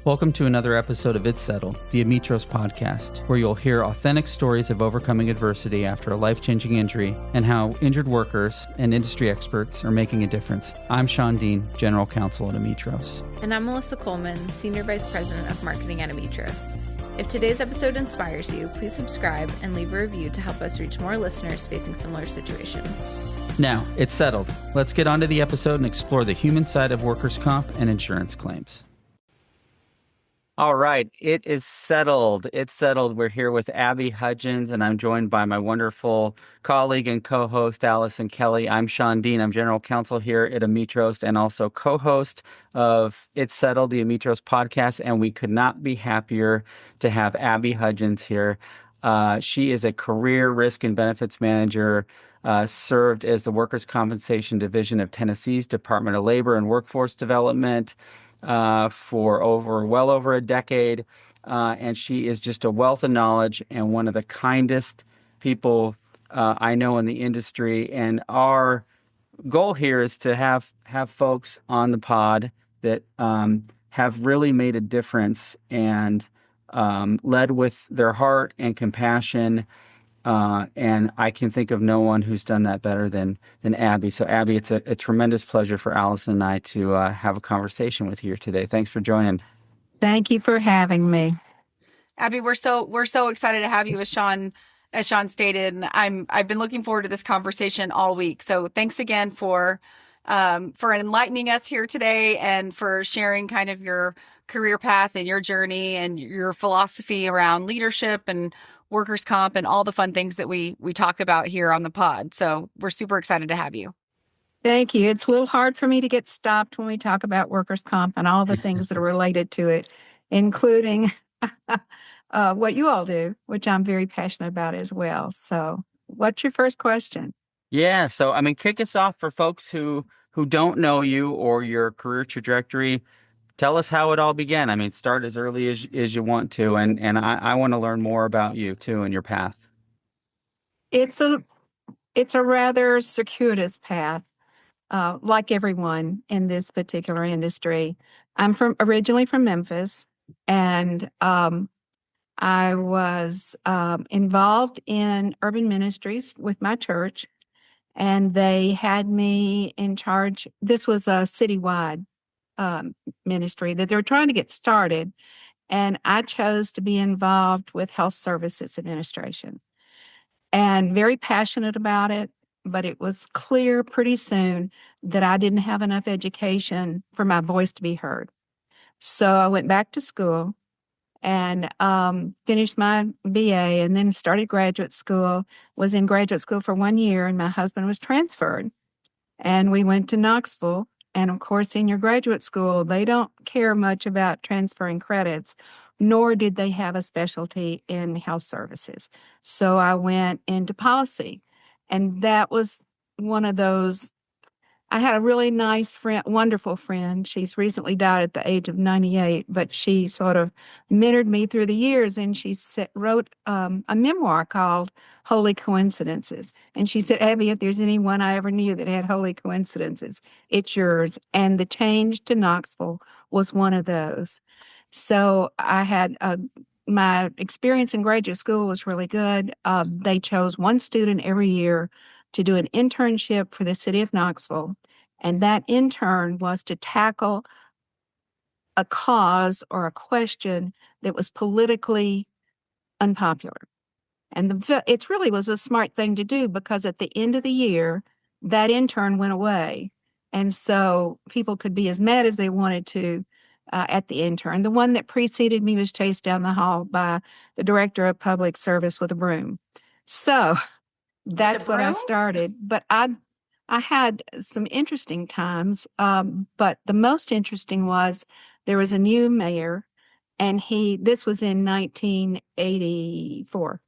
Welcome to another episode of It's Settled, the Amitros podcast, where you'll hear authentic stories of overcoming adversity after a life-changing injury and how injured workers and industry experts are making a difference. I'm Shawn, Deane, General Counsel at Amitros. And I'm Melissa Coleman, Senior Vice President of Marketing at Amitros. If today's episode inspires you, please subscribe and leave a review to help us reach more listeners facing similar situations. Now, it's settled. Let's get on to the episode and explore the human side of workers' comp and insurance claims. All right, it is settled. It's settled. We're here with Abbie Hudgens, and I'm joined by my wonderful colleague and co-host, Allison Kelly. I'm Shawn Deane. I'm General Counsel here at Amitros and also co-host of It's Settled, the Amitros podcast, and we could not be happier to have Abbie Hudgens here. She is a career risk and benefits manager, served as the Workers' Compensation Division of Tennessee's Department of Labor and Workforce Development, for well over a decade, and she is just a wealth of knowledge and one of the kindest people I know in the industry. And our goal here is to have folks on the pod that have really made a difference and led with their heart and compassion. And I can think of no one who's done that better than Abbie. So Abbie, it's a tremendous pleasure for Allison and I to have a conversation with you today. Thanks for joining. Thank you for having me. Abbie, we're so excited to have you, as Shawn stated, and I've been looking forward to this conversation all week. So thanks again for enlightening us here today and for sharing kind of your career path and your journey and your philosophy around leadership and workers' comp and all the fun things that we talk about here on the pod. So we're super excited to have you. Thank you. It's a little hard for me to get stopped when we talk about workers' comp and all the things that are related to it, including what you all do, which I'm very passionate about as well. So what's your first question? Yeah. So, I mean, kick us off for folks who don't know you or your career trajectory. Tell us how it all began. I mean, start as early as you want to, and I want to learn more about you too and your path. It's a rather circuitous path, like everyone in this particular industry. I'm originally from Memphis, and I was involved in urban ministries with my church, and they had me in charge. This was a citywide ministry that they were trying to get started, and I chose to be involved with health services administration, and very passionate about it. But it was clear pretty soon that I didn't have enough education for my voice to be heard. So I went back to school and finished my BA, and then started graduate school. Was in graduate school for 1 year, and my husband was transferred, and we went to Knoxville. And of course, in your graduate school, they don't care much about transferring credits, nor did they have a specialty in health services. So I went into policy, and that was one of those. I had a really nice friend, wonderful friend. She's recently died at the age of 98, but she sort of mentored me through the years, and she wrote a memoir called Holy Coincidences. And she said, Abbie, if there's anyone I ever knew that had holy coincidences, it's yours. And the change to Knoxville was one of those. So I had my experience in graduate school was really good. They chose one student every year to do an internship for the city of Knoxville. And that intern was to tackle a cause or a question that was politically unpopular. And it really was a smart thing to do, because at the end of the year, that intern went away. And so people could be as mad as they wanted to at the intern. The one that preceded me was chased down the hall by the director of public service with a broom. So that's when I started. But I had some interesting times. But the most interesting was there was a new mayor, and this was in 1984.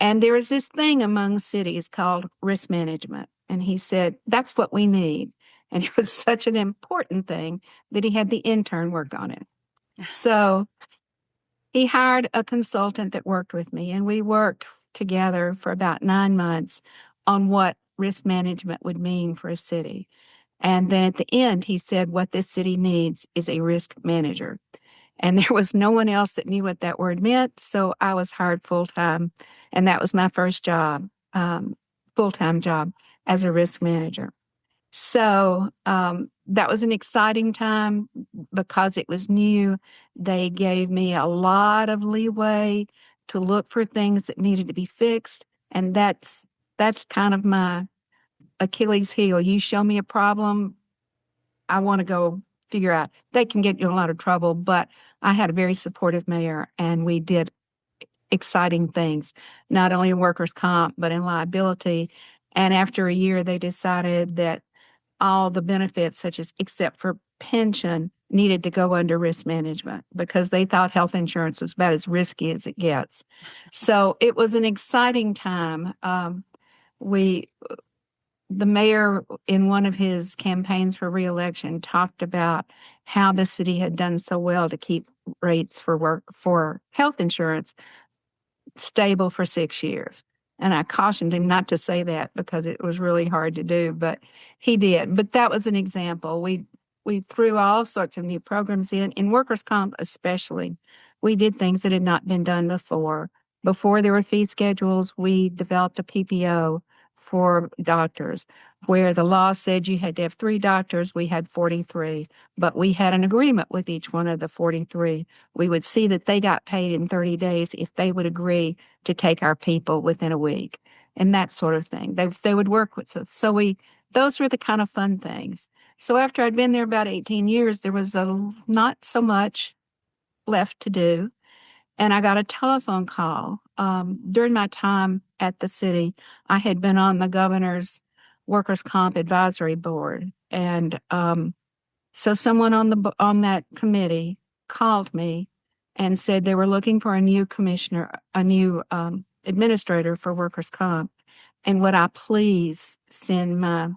And there was this thing among cities called risk management. And he said, that's what we need. And it was such an important thing that he had the intern work on it. So he hired a consultant that worked with me, and we worked together for about 9 months on what risk management would mean for a city. And then at the end, he said, what this city needs is a risk manager. And there was no one else that knew what that word meant. So I was hired full-time. And that was my first job, full-time job as a risk manager. So that was an exciting time because it was new. They gave me a lot of leeway to look for things that needed to be fixed. And that's kind of my Achilles heel. You show me a problem, I want to go figure out. They can get you in a lot of trouble, but I had a very supportive mayor, and we did exciting things, not only in workers' comp, but in liability. And after a year, they decided that all the benefits, such as except for pension, needed to go under risk management because they thought health insurance was about as risky as it gets. So it was an exciting time. The mayor, in one of his campaigns for reelection, talked about how the city had done so well to keep rates for health insurance stable for 6 years. And I cautioned him not to say that because it was really hard to do, but he did. But that was an example. We threw all sorts of new programs in workers' comp especially. We did things that had not been done before. Before there were fee schedules, we developed a PPO for doctors, where the law said you had to have 3 doctors. We had 43, but we had an agreement with each one of the 43. We would see that they got paid in 30 days if they would agree to take our people within a week, and that sort of thing. They would work with us. So those were the kind of fun things. So after I'd been there about 18 years, there was not so much left to do. And I got a telephone call. During my time at the city, I had been on the governor's workers' comp advisory board. And so someone on that committee called me and said they were looking for a new commissioner, a new administrator for workers' comp. And would I please send my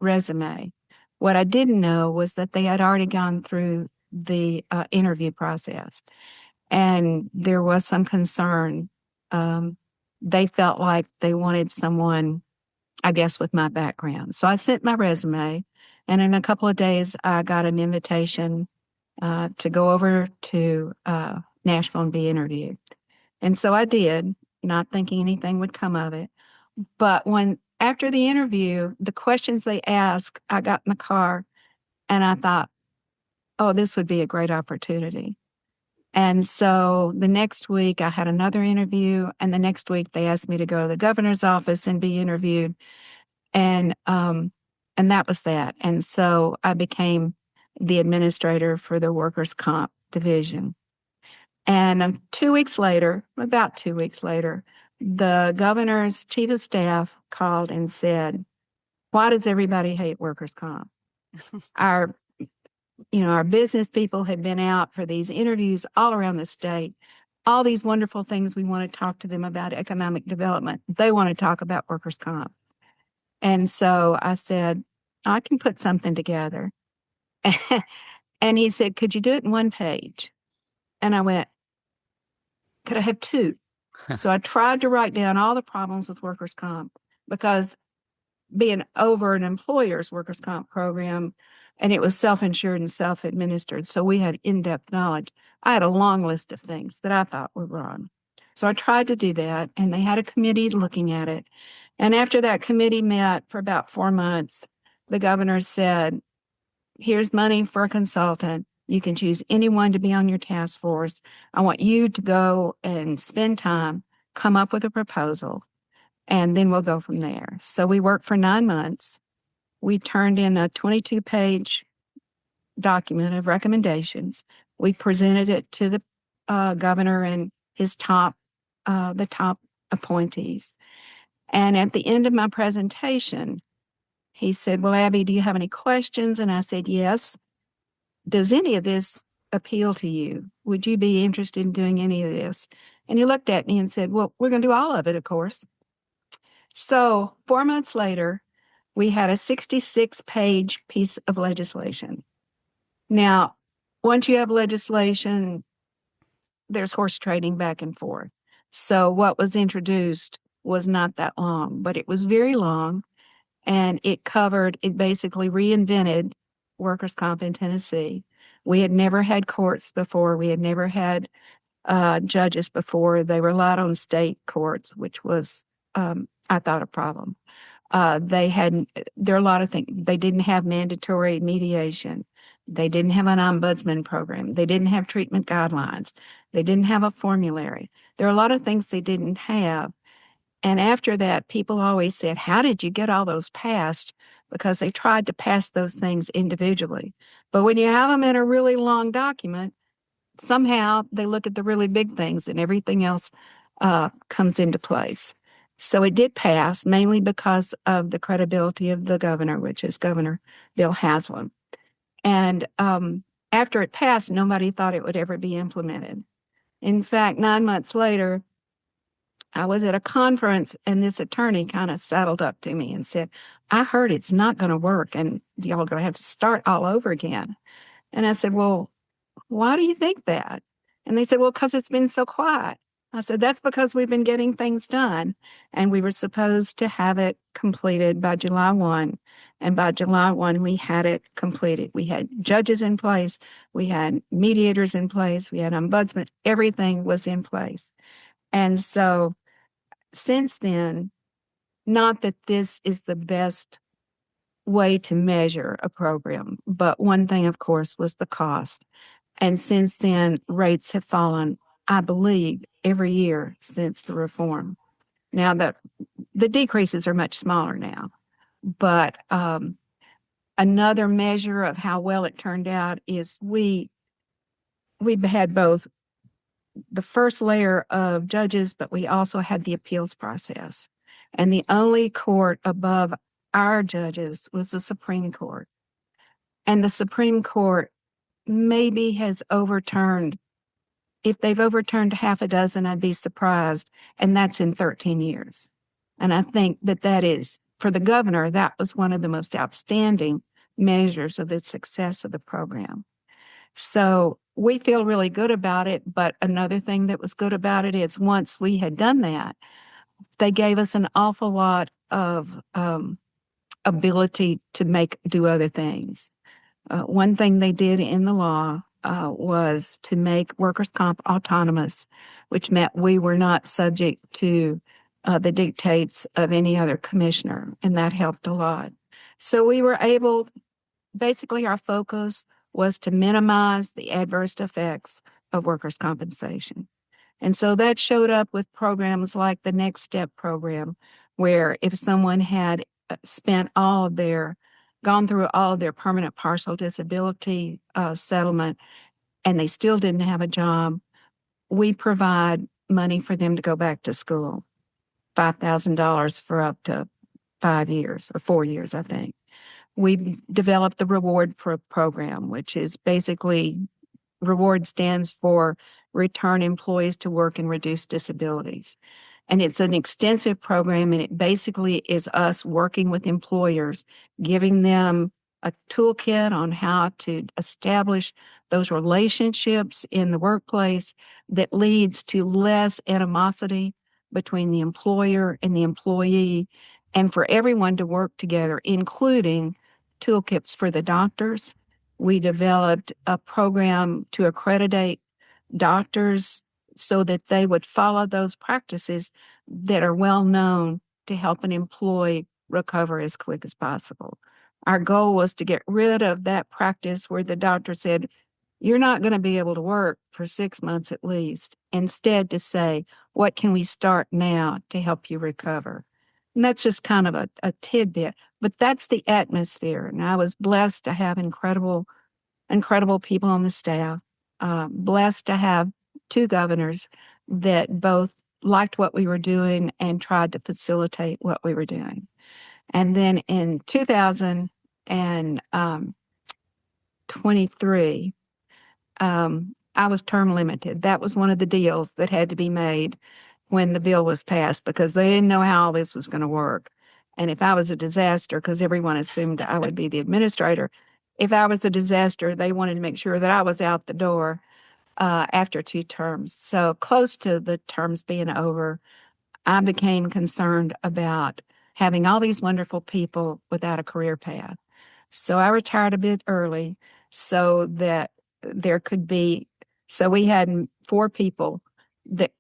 resume? What I didn't know was that they had already gone through the interview process. And there was some concern. They felt like they wanted someone, I guess, with my background. So I sent my resume, and in a couple of days, I got an invitation to go over to Nashville and be interviewed. And so I did, not thinking anything would come of it. But after the interview, the questions they asked, I got in the car, and I thought, oh, this would be a great opportunity. And so the next week I had another interview, and the next week they asked me to go to the governor's office and be interviewed. And that was that. And so I became the administrator for the workers' comp division. And about 2 weeks later, the governor's chief of staff called and said, why does everybody hate workers' comp? Our business people had been out for these interviews all around the state. All these wonderful things we want to talk to them about economic development. They want to talk about workers' comp. And so I said, I can put something together. And he said, could you do it in 1 page? And I went, could I have 2? So I tried to write down all the problems with workers' comp, because being over an employer's workers' comp program, and it was self-insured and self-administered, so we had in-depth knowledge. I had a long list of things that I thought were wrong. So I tried to do that, and they had a committee looking at it. And after that committee met for about 4 months, the governor said, here's money for a consultant. You can choose anyone to be on your task force. I want you to go and spend time, come up with a proposal, and then we'll go from there. So we worked for 9 months. We turned in a 22-page document of recommendations. We presented it to the governor and his the top appointees. And at the end of my presentation, he said, well, Abbie, do you have any questions? And I said, yes. Does any of this appeal to you? Would you be interested in doing any of this? And he looked at me and said, well, we're going to do all of it, of course. So 4 months later, we had a 66-page piece of legislation. Now, once you have legislation, there's horse trading back and forth. So what was introduced was not that long, but it was very long, and it basically reinvented workers' comp in Tennessee. We had never had courts before. We had never had judges before. They relied on state courts, which was, I thought, a problem. There are a lot of things. They didn't have mandatory mediation. They didn't have an ombudsman program. They didn't have treatment guidelines. They didn't have a formulary. There are a lot of things they didn't have. And after that, people always said, how did you get all those passed? Because they tried to pass those things individually. But when you have them in a really long document, somehow they look at the really big things and everything else comes into place. So it did pass, mainly because of the credibility of the governor, which is Governor Bill Haslam. And after it passed, nobody thought it would ever be implemented. In fact, 9 months later, I was at a conference and this attorney kind of saddled up to me and said, I heard it's not going to work and y'all are going to have to start all over again. And I said, well, why do you think that? And they said, well, because it's been so quiet. I said, that's because we've been getting things done. And we were supposed to have it completed by July 1. And by July 1, we had it completed. We had judges in place. We had mediators in place. We had ombudsman. Everything was in place. And so since then, not that this is the best way to measure a program, but one thing, of course, was the cost. And since then, rates have fallen, I believe, every year since the reform. Now, the decreases are much smaller now, but another measure of how well it turned out is we've had both the first layer of judges, but we also had the appeals process. And the only court above our judges was the Supreme Court. And the Supreme Court maybe has overturned, if they've overturned half a dozen, I'd be surprised. And that's in 13 years. And I think that is, for the governor, that was one of the most outstanding measures of the success of the program. So we feel really good about it. But another thing that was good about it is once we had done that, they gave us an awful lot of ability to do other things. One thing they did in the law was to make workers' comp autonomous, which meant we were not subject to the dictates of any other commissioner, and that helped a lot. So we were able, basically our focus was to minimize the adverse effects of workers' compensation. And so that showed up with programs like the Next Step program, where if someone had gone through all of their permanent partial disability settlement and they still didn't have a job, we provide money for them to go back to school, $5,000 for up to 5 years or 4 years, I think. We developed the Reward program, which is basically, Reward stands for Return Employees to Work and Reduce Disabilities. And it's an extensive program, and it basically is us working with employers, giving them a toolkit on how to establish those relationships in the workplace that leads to less animosity between the employer and the employee, and for everyone to work together, including toolkits for the doctors. We developed a program to accreditate doctors so that they would follow those practices that are well known to help an employee recover as quick as possible. Our goal was to get rid of that practice where the doctor said, you're not going to be able to work for 6 months at least. Instead, to say, what can we start now to help you recover? And that's just kind of a tidbit, but that's the atmosphere. And I was blessed to have incredible people on the staff, blessed to have 2 governors that both liked what we were doing and tried to facilitate what we were doing. And then in 2023, I was term limited. That was one of the deals that had to be made when the bill was passed, because they didn't know how all this was going to work. And if I was a disaster, because everyone assumed I would be the administrator, if I was a disaster, they wanted to make sure that I was out the door after 2 terms. So close to the terms being over, I became concerned about having all these wonderful people without a career path. So I retired a bit early so that there could be, so we had 4 people that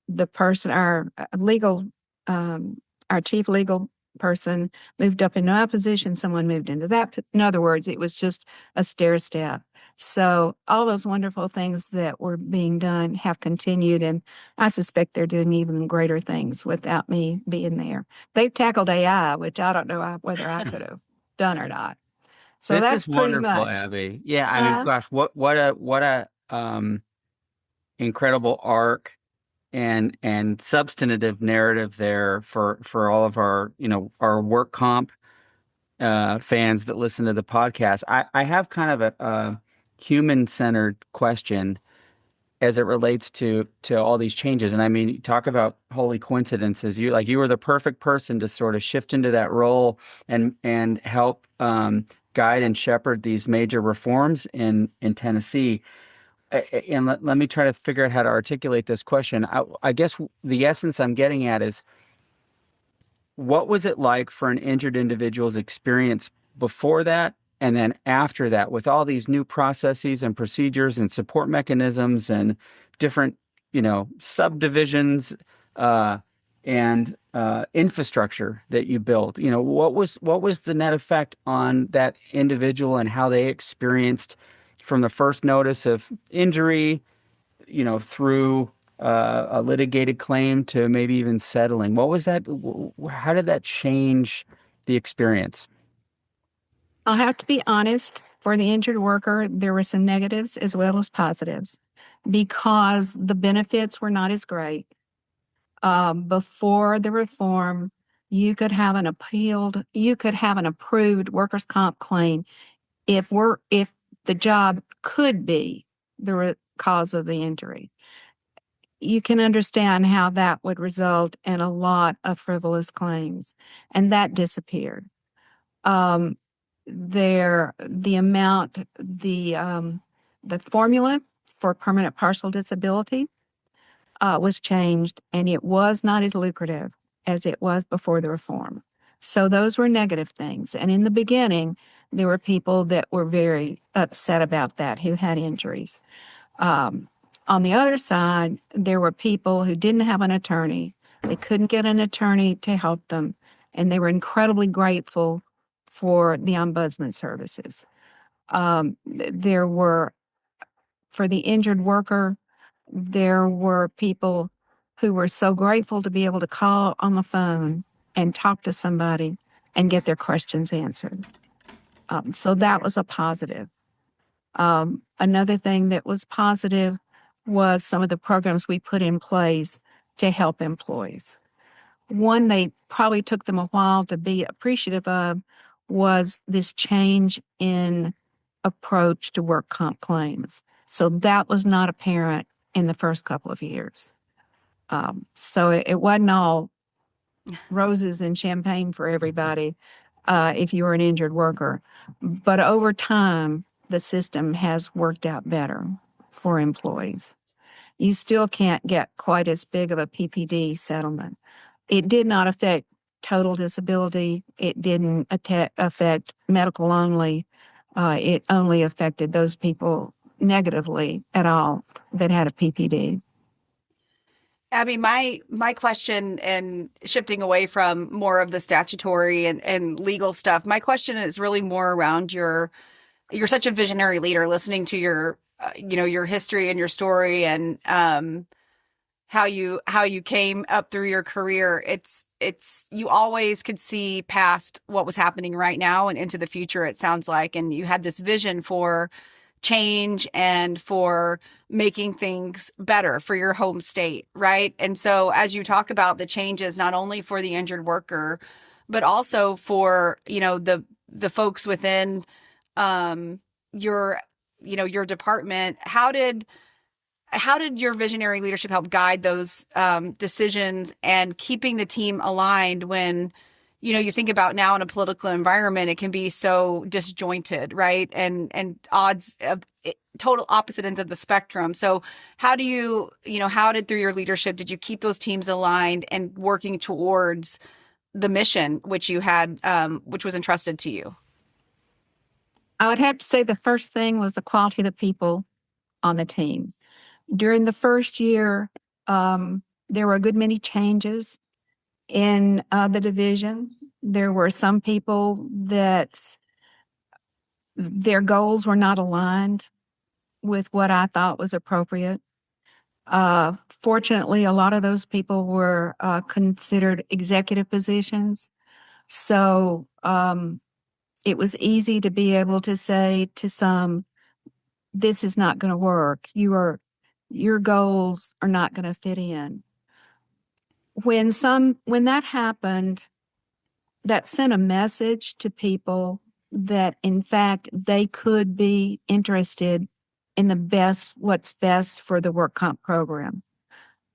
the person, our legal, our chief legal person moved up into my position, someone moved into that. In other words, it was just a stair step. So all those wonderful things that were being done have continued, and I suspect they're doing even greater things without me being there. They've tackled AI, which I don't know whether I could have done or not. So This that's is pretty wonderful, much. Abbie. Yeah, I mean, gosh, what a incredible arc and substantive narrative there for all of our, our work comp fans that listen to the podcast. I have kind of a human-centered question as it relates to all these changes. And I mean, you talk about holy coincidences. You were the perfect person to sort of shift into that role and help guide and shepherd these major reforms in Tennessee. And let me try to figure out how to articulate this question. I guess the essence I'm getting at is, what was it like for an injured individual's experience before that and then after that, with all these new processes and procedures and support mechanisms and different, subdivisions and infrastructure that you built? What was the net effect on that individual and how they experienced from the first notice of injury, through a litigated claim to maybe even settling? What was that? How did that change the experience? I'll have to be honest, for the injured worker, there were some negatives as well as positives because the benefits were not as great. Before the reform, you could have an approved workers' comp claim if the job could be the cause of the injury. You can understand how that would result in a lot of frivolous claims, and that disappeared. The formula for permanent partial disability was changed, and it was not as lucrative as it was before the reform. So those were negative things. And in the beginning, there were people that were very upset about that, who had injuries. On the other side, there were people who didn't have an attorney. They couldn't get an attorney to help them, and they were incredibly grateful for the ombudsman services. For the injured worker, there were people who were so grateful to be able to call on the phone and talk to somebody and get their questions answered. So that was a positive. Another thing that was positive was some of the programs we put in place to help employees. One they probably took them a while to be appreciative of was this change in approach to work comp claims. So that was not apparent in the first couple of years. So it wasn't all roses and champagne for everybody if you were an injured worker. But over time, the system has worked out better for employees. You still can't get quite as big of a PPD settlement. It did not affect total disability. It didn't affect medical only. It only affected those people negatively at all that had a PPD. Abbie, my question, and shifting away from more of the statutory and legal stuff, my question is really more around you're such a visionary leader, listening to your your history and your story, and how you came up through your career. It's you always could see past what was happening right now and into the future, it sounds like, and you had this vision for change and for making things better for your home state, right? And so as you talk about the changes, not only for the injured worker, but also for, the folks within your department, how did your visionary leadership help guide those decisions and keeping the team aligned when, you think about now in a political environment, it can be so disjointed, right? And odds of total opposite ends of the spectrum. So how did through your leadership, did you keep those teams aligned and working towards the mission which you had, which was entrusted to you? I would have to say the first thing was the quality of the people on the team. During the first year, there were a good many changes in the division. There were some people that their goals were not aligned with what I thought was appropriate. Fortunately, a lot of those people were considered executive positions. So it was easy to be able to say to some, this is not going to work. Your goals are not going to fit in. When that happened, that sent a message to people that in fact they could be interested in what's best for the work comp program.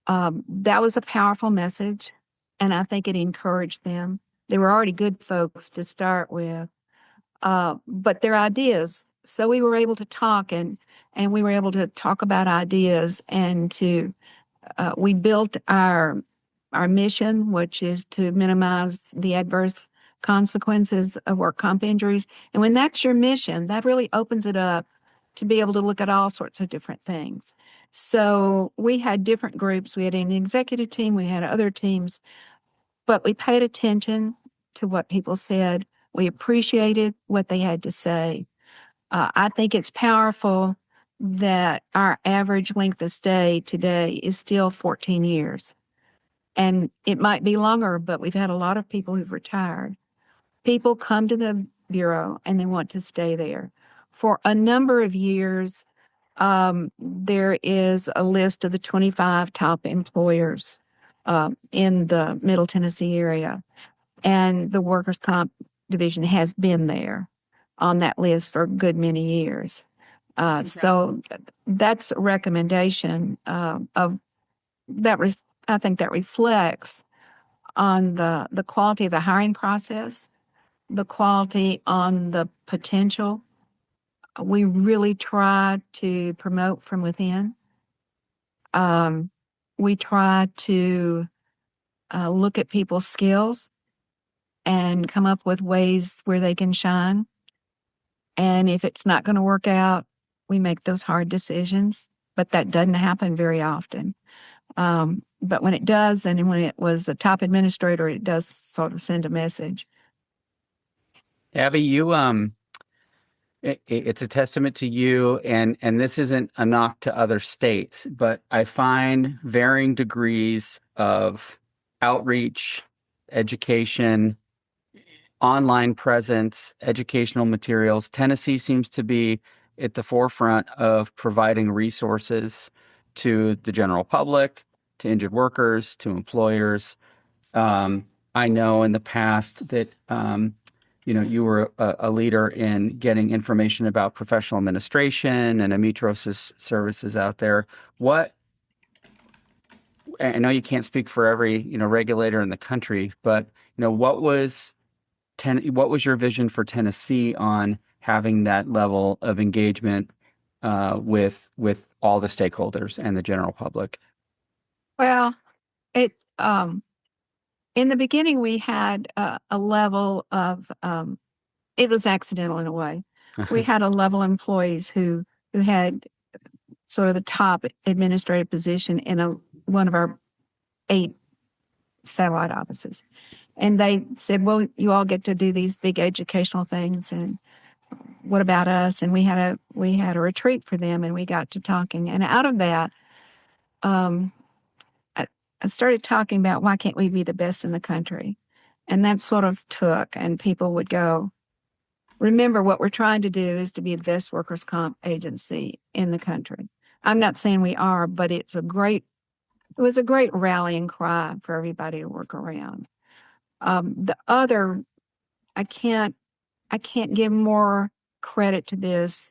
That was a powerful message, and I think it encouraged them. They were already good folks to start with, but their ideas. So we were able to talk, and we were able to talk about ideas, and we built our mission, which is to minimize the adverse consequences of work comp injuries. And when that's your mission, that really opens it up to be able to look at all sorts of different things. So we had different groups. We had an executive team, we had other teams, but we paid attention to what people said. We appreciated what they had to say. I think it's powerful that our average length of stay today is still 14 years. And it might be longer, but we've had a lot of people who've retired. People come to the Bureau and they want to stay there. For a number of years, there is a list of the 25 top employers in the Middle Tennessee area. And the Workers' Comp Division has been there on that list for a good many years. So that's a recommendation of that. I think that reflects on the quality of the hiring process, the quality on the potential. We really try to promote from within. We try to look at people's skills and come up with ways where they can shine. And if it's not going to work out, we make those hard decisions, but that doesn't happen very often. But when it does, and when it was a top administrator, it does sort of send a message. Abbie, it's a testament to you, and this isn't a knock to other states, but I find varying degrees of outreach, education, online presence, educational materials. Tennessee seems to be at the forefront of providing resources to the general public, to injured workers, to employers. I know in the past that you were a leader in getting information about professional administration and Amitros' services out there. I know you can't speak for every regulator in the country, but what was your vision for Tennessee on having that level of engagement with all the stakeholders and the general public? Well, in the beginning, we had a level of, it was accidental in a way. We had a level of employees who had sort of the top administrative position in one of our 8 satellite offices. And they said, well, you all get to do these big educational things, and what about us? And we had a retreat for them, and we got to talking. And out of that, I started talking about why can't we be the best in the country? And that sort of took, and people would go, remember, what we're trying to do is to be the best workers' comp agency in the country. I'm not saying we are, but it was a great rallying cry for everybody to work around. The other, I can't give more credit to this.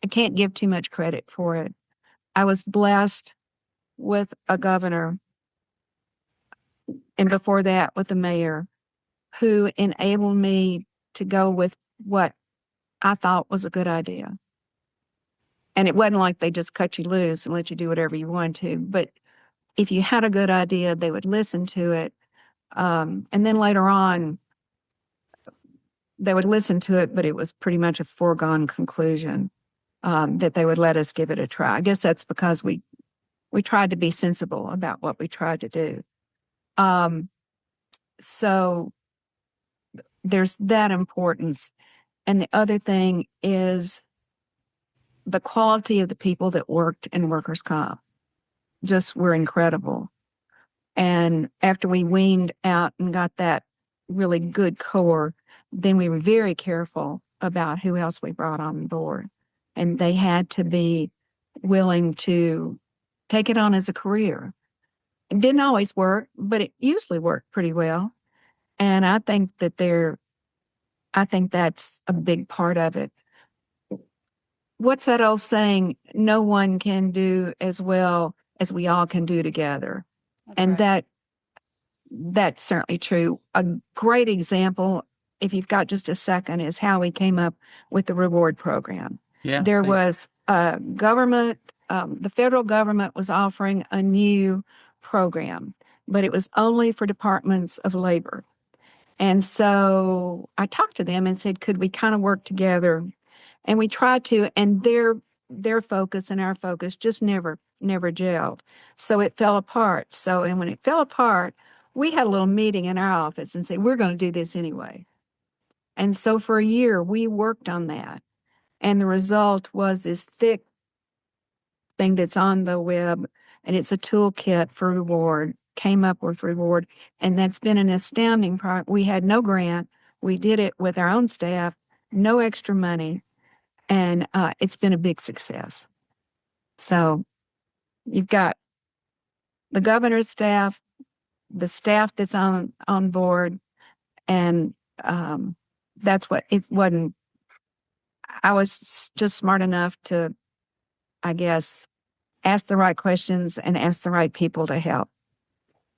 I can't give too much credit for it. I was blessed with a governor, and before that with the mayor, who enabled me to go with what I thought was a good idea. And it wasn't like they just cut you loose and let you do whatever you wanted to, but if you had a good idea, they would listen to it. And then later on, they would listen to it, but it was pretty much a foregone conclusion that they would let us give it a try. I guess that's because we tried to be sensible about what we tried to do. So there's that importance. And the other thing is the quality of the people that worked in workers' comp just were incredible. And after we weaned out and got that really good core, then we were very careful about who else we brought on board. And they had to be willing to take it on as a career. It didn't always work, but it usually worked pretty well. And I think that's a big part of it. What's that old saying? No one can do as well as we all can do together. And that's certainly true. A great example, if you've got just a second, is how we came up with the reward program. Yeah, there please. was a government, the federal government was offering a new program, but it was only for departments of labor. And so I talked to them and said, could we kind of work together? And we tried to, and their focus and our focus just never gelled. So it fell apart. And when it fell apart, we had a little meeting in our office and said, we're going to do this anyway. And so for a year, we worked on that. And the result was this thick thing that's on the web, and it's a toolkit for reward, came up with reward. And that's been an astounding part. We had no grant. We did it with our own staff, no extra money. And it's been a big success. So you've got the governor's staff, the staff that's on board, and that's what it wasn't. I was just smart enough to, I guess, ask the right questions and ask the right people to help.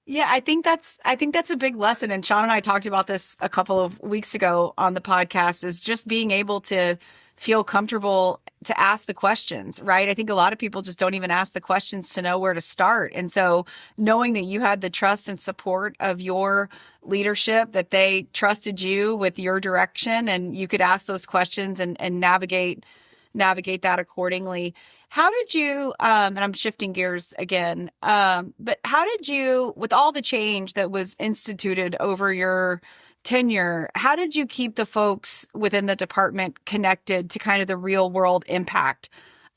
Yeah, I think that's a big lesson. And Shawn and I talked about this a couple of weeks ago on the podcast, is just being able to feel comfortable to ask the questions, right? I think a lot of people just don't even ask the questions to know where to start. And so knowing that you had the trust and support of your leadership, that they trusted you with your direction and you could ask those questions and navigate that accordingly. How did you, and I'm shifting gears again, but how did you, with all the change that was instituted over your tenure, how did you keep the folks within the department connected to kind of the real world impact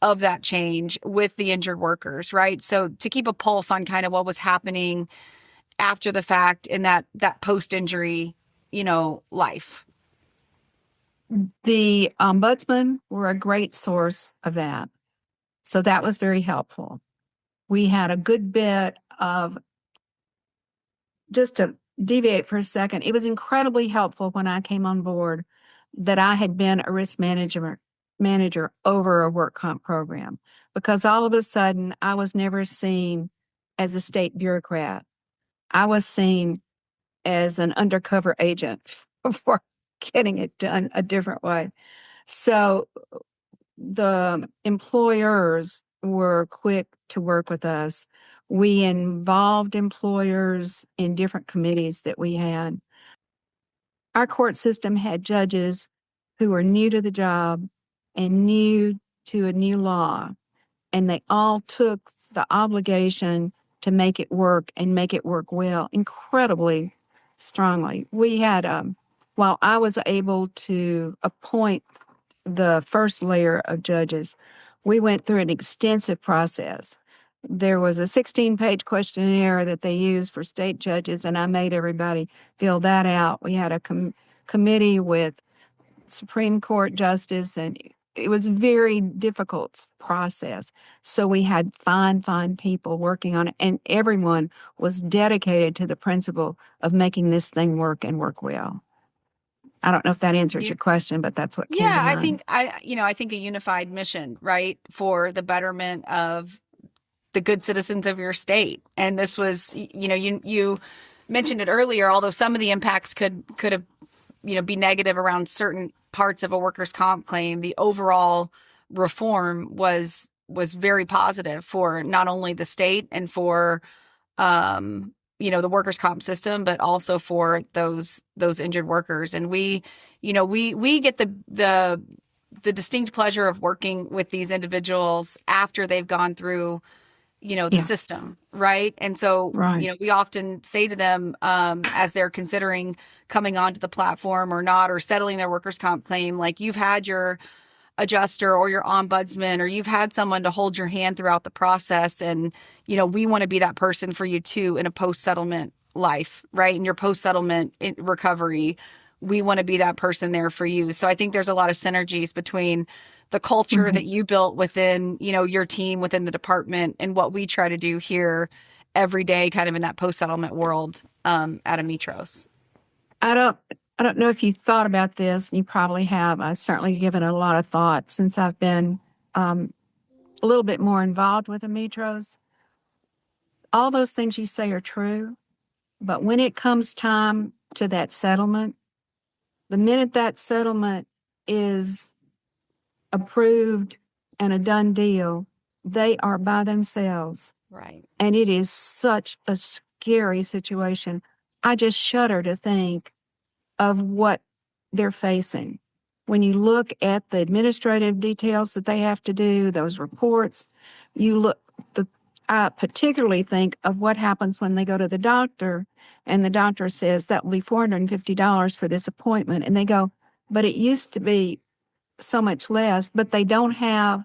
of that change with the injured workers, right? So to keep a pulse on kind of what was happening after the fact in that post-injury, life. The ombudsman were a great source of that. So that was very helpful. We had a good bit of, just to deviate for a second, it was incredibly helpful when I came on board that I had been a risk manager over a work comp program, because all of a sudden I was never seen as a state bureaucrat. I was seen as an undercover agent for getting it done a different way. So the employers were quick to work with us. We involved employers in different committees that we had. Our court system had judges who were new to the job and new to a new law, and they all took the obligation to make it work and make it work well incredibly strongly. We had, while I was able to appoint the first layer of judges, we went through an extensive process. There was a 16-page questionnaire that they used for state judges, and I made everybody fill that out. We had a committee with Supreme Court justice, and it was a very difficult process. So we had fine people working on it, and everyone was dedicated to the principle of making this thing work and work well. I don't know if that answers your question, but that's what came to mind. I think a unified mission, right, for the betterment of the good citizens of your state. And this was, you mentioned it earlier, although some of the impacts could have, be negative around certain parts of a workers' comp claim, the overall reform was very positive for not only the state and for the workers' comp system, but also for those injured workers. And we get the distinct pleasure of working with these individuals after they've gone through, the system. Right. And so, Right. we often say to them, as they're considering coming onto the platform or not, or settling their workers' comp claim, like, you've had your adjuster or your ombudsman, or you've had someone to hold your hand throughout the process. And, we want to be that person for you too in a post-settlement life, right? In your post-settlement recovery, we want to be that person there for you. So I think there's a lot of synergies between the culture that you built within, your team, within the department, and what we try to do here every day, kind of in that post-settlement world, at Amitros. I don't know if you thought about this. You probably have. I've certainly given it a lot of thought since I've been a little bit more involved with Amitros. All those things you say are true, but when it comes time to that settlement, the minute that settlement is approved and a done deal, they are by themselves. Right. And it is such a scary situation. I just shudder to think of what they're facing. When you look at the administrative details that they have to do, those reports, I particularly think of what happens when they go to the doctor and the doctor says that will be $450 for this appointment. And they go, but it used to be so much less, but they don't have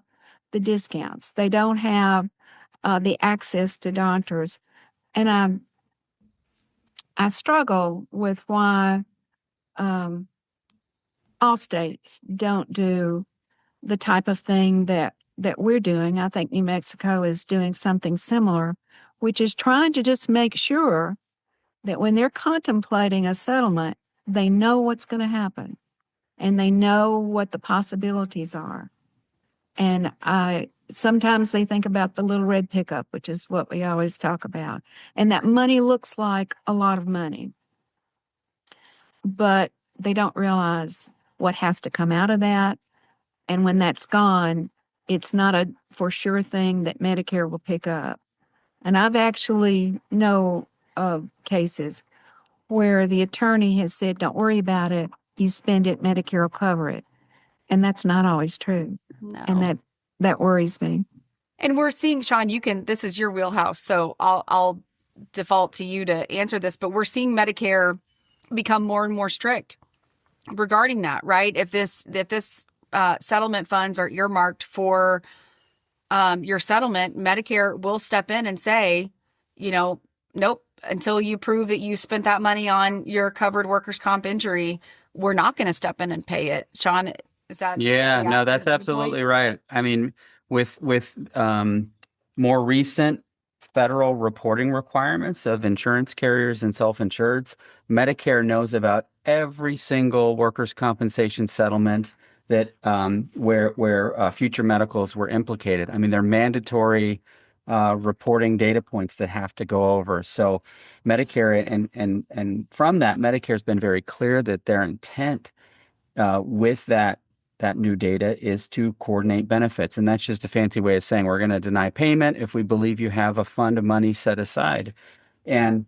the discounts. They don't have the access to doctors. And I struggle with why all states don't do the type of thing that we're doing. I think New Mexico is doing something similar, which is trying to just make sure that when they're contemplating a settlement, they know what's going to happen and they know what the possibilities are. And sometimes they think about the little red pickup, which is what we always talk about. And that money looks like a lot of money, but they don't realize what has to come out of that. And when that's gone, it's not a for sure thing that Medicare will pick up. And I've actually know of cases where the attorney has said, don't worry about it. You spend it, Medicare will cover it. And that's not always true. No. And that worries me. And we're seeing, Shawn, this is your wheelhouse, so I'll default to you to answer this, but we're seeing Medicare become more and more strict regarding that, right? If this settlement funds are earmarked for your settlement, Medicare will step in and say, nope, until you prove that you spent that money on your covered workers' comp injury, we're not going to step in and pay it. Shawn, is that? Yeah, no, that's absolutely right. I mean, with more recent federal reporting requirements of insurance carriers and self-insureds, Medicare knows about every single workers' compensation settlement that where future medicals were implicated. I mean, they're mandatory reporting data points that have to go over. So Medicare and from that, Medicare has been very clear that their intent with that new data is to coordinate benefits. And that's just a fancy way of saying we're going to deny payment if we believe you have a fund of money set aside. And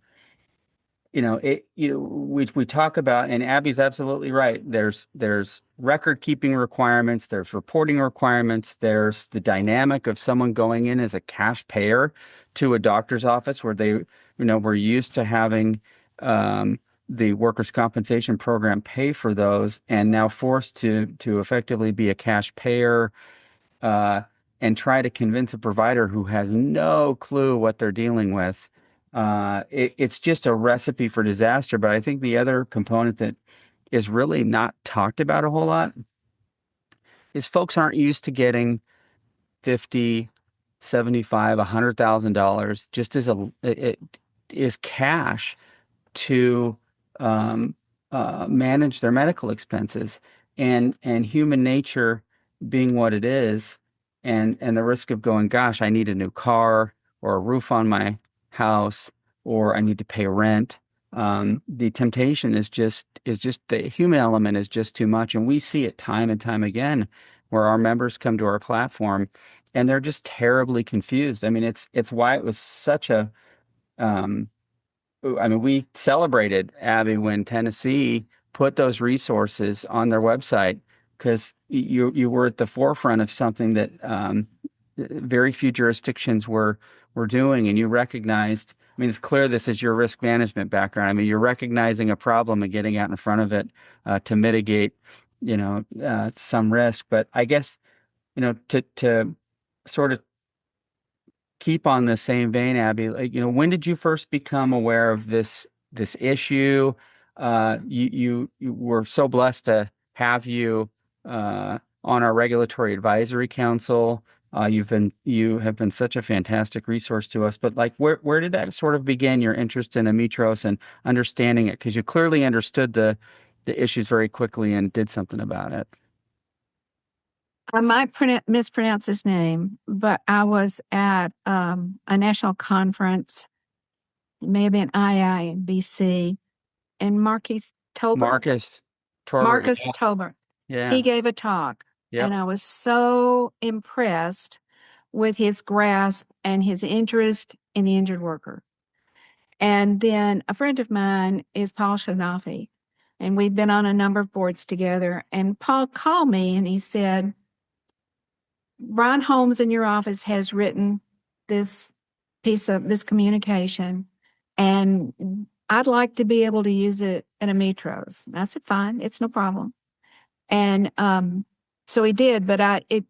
we talk about, and Abbie's absolutely right. There's record keeping requirements, there's reporting requirements, there's the dynamic of someone going in as a cash payer to a doctor's office where they, we're used to having the workers' compensation program pay for those, and now forced to effectively be a cash payer and try to convince a provider who has no clue what they're dealing with. It's just a recipe for disaster. But I think the other component that is really not talked about a whole lot is folks aren't used to getting $50, $75, $100,000 just as it is cash to manage their medical expenses, and human nature being what it is, and the risk of going, gosh, I need a new car or a roof on my house, or I need to pay rent. The temptation is just the human element is just too much. And we see it time and time again where our members come to our platform and they're just terribly confused. I mean, it's why it was such a I mean, we celebrated, Abbie, when Tennessee put those resources on their website because you were at the forefront of something that very few jurisdictions were doing, and you recognized. I mean, it's clear this is your risk management background. I mean, you're recognizing a problem and getting out in front of it to mitigate, some risk. But I guess, to sort of keep on the same vein, Abbie, like, when did you first become aware of this issue? You were so blessed to have you on our regulatory advisory council. You have been such a fantastic resource to us. But like, where did that sort of begin, your interest in Ametros and understanding it? Because you clearly understood the issues very quickly and did something about it. I might mispronounce his name, but I was at a national conference. It may have been IIBC, and Marcus Tolbert. Marcus Torbert. Marcus Tolbert. Yeah. He gave a talk, Yep. and I was so impressed with his grasp and his interest in the injured worker. And then a friend of mine is Paul Shanafi, and we've been on a number of boards together. And Paul called me and he said, Brian Holmes in your office has written this piece of this communication, and I'd like to be able to use it in Ametros. I said, fine, it's no problem. And so he did, but it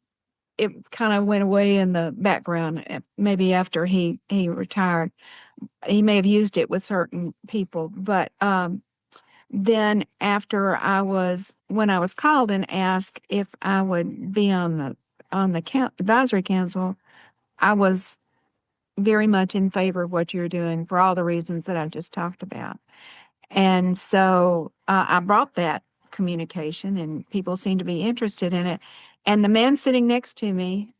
kind of went away in the background. Maybe after he retired, he may have used it with certain people. But then after when I was called and asked if I would be on the advisory council, I was very much in favor of what you're doing for all the reasons that I've just talked about. And so I brought that communication, and people seemed to be interested in it. And the man sitting next to me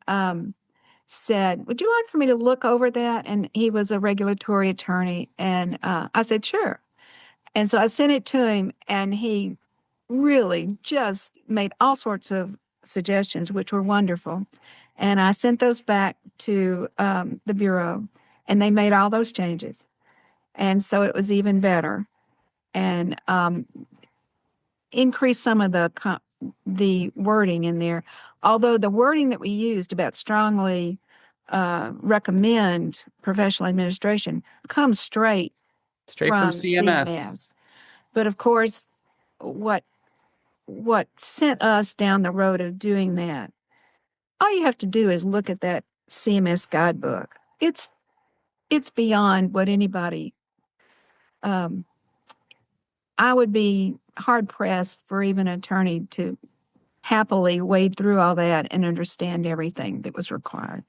said, would you like for me to look over that? And he was a regulatory attorney. And I said, sure. And so I sent it to him, and he really just made all sorts of suggestions, which were wonderful. And I sent those back to the Bureau, and they made all those changes. And so it was even better, and increased some of the wording in there. Although the wording that we used about strongly recommend professional administration comes straight from CMS. But of course, what sent us down the road of doing that, all you have to do is look at that CMS guidebook. It's beyond what anybody. I would be hard pressed for even an attorney to happily wade through all that and understand everything that was required.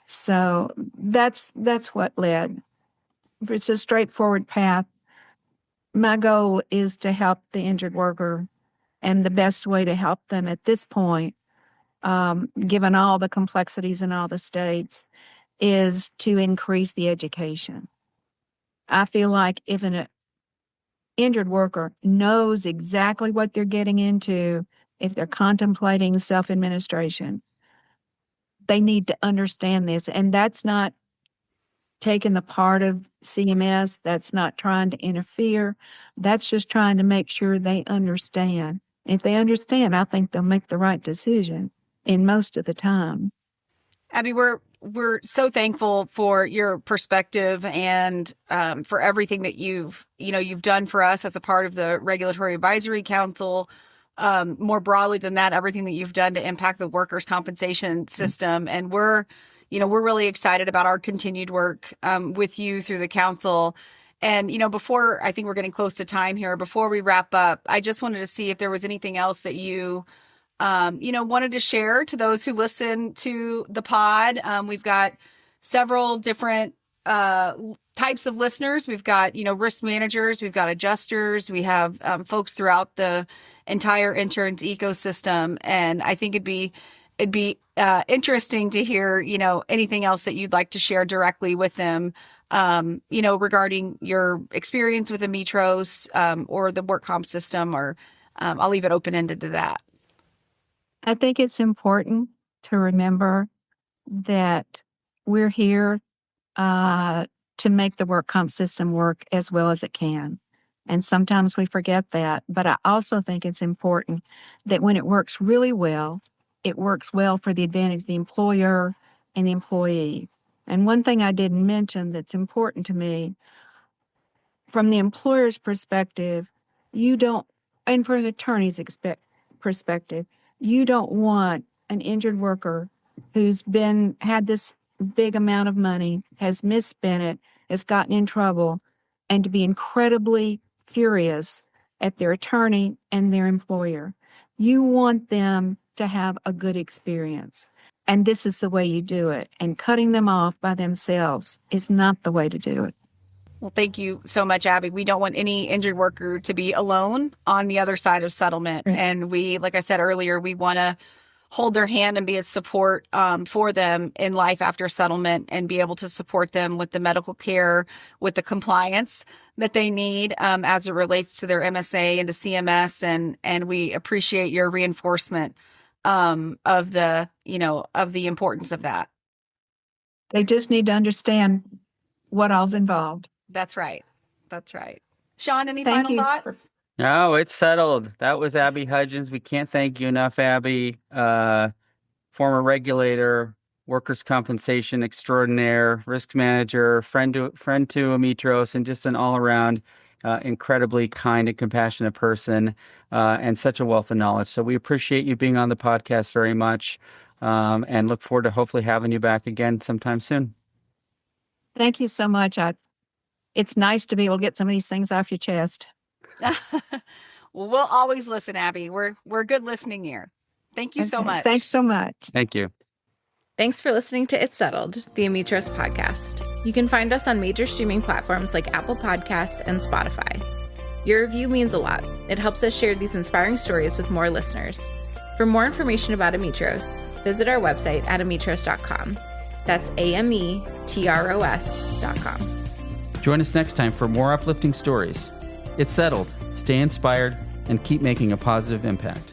So that's what led. It's a straightforward path. My goal is to help the injured worker, and the best way to help them at this point, given all the complexities in all the states, is to increase the education. I feel like if an injured worker knows exactly what they're getting into, if they're contemplating self-administration, they need to understand this. And that's not taking the part of CMS. That's not trying to interfere. That's just trying to make sure they understand. If they understand, I think they'll make the right decision in most of the time. Abbie, we're so thankful for your perspective and for everything that you've done for us as a part of the Regulatory Advisory Council. More broadly than that, everything that you've done to impact the workers' compensation system. And we're really excited about our continued work with you through the council. And, before, I think we're getting close to time here, before we wrap up, I just wanted to see if there was anything else that you wanted to share to those who listen to the pod. We've got several different types of listeners. We've got, risk managers, we've got adjusters, we have folks throughout the entire insurance ecosystem. And I think it'd be interesting to hear, anything else that you'd like to share directly with them, regarding your experience with Ametros or the work comp system, or I'll leave it open-ended to that. I think it's important to remember that we're here to to make the work comp system work as well as it can. And sometimes we forget that. But I also think it's important that when it works really well, it works well for the advantage of the employer and the employee. And one thing I didn't mention that's important to me, from the employer's perspective, you don't, and from the attorney's perspective, you don't want an injured worker who's had this big amount of money, has misspent it, has gotten in trouble, and to be incredibly furious at their attorney and their employer. You want them to have a good experience. And this is the way you do it. And cutting them off by themselves is not the way to do it. Well, thank you so much, Abbie. We don't want any injured worker to be alone on the other side of settlement. Right. And we, like I said earlier, we want to hold their hand and be a support for them in life after settlement, and be able to support them with the medical care, with the compliance that they need as it relates to their MSA and to CMS. And we appreciate your reinforcement of the importance of that. They just need to understand what all's involved. That's right. That's right. Shawn, any final thoughts? No, it's settled. That was Abbie Hudgens. We can't thank you enough, Abbie. Former regulator, workers' compensation extraordinaire, risk manager, friend to Amitros, and just an all-around incredibly kind and compassionate person, and such a wealth of knowledge. So we appreciate you being on the podcast very much, and look forward to hopefully having you back again sometime soon. Thank you so much. It's nice to be able to get some of these things off your chest. Well, we'll always listen, Abbie. We're a good listening ear. Thank you so much. Thanks so much. Thank you. Thanks for listening to It's Settled, the Amitros podcast. You can find us on major streaming platforms like Apple Podcasts and Spotify. Your review means a lot. It helps us share these inspiring stories with more listeners. For more information about Amitros, visit our website at amitros.com. That's AMETROS.com. Join us next time for more uplifting stories. It's settled. Stay inspired and keep making a positive impact.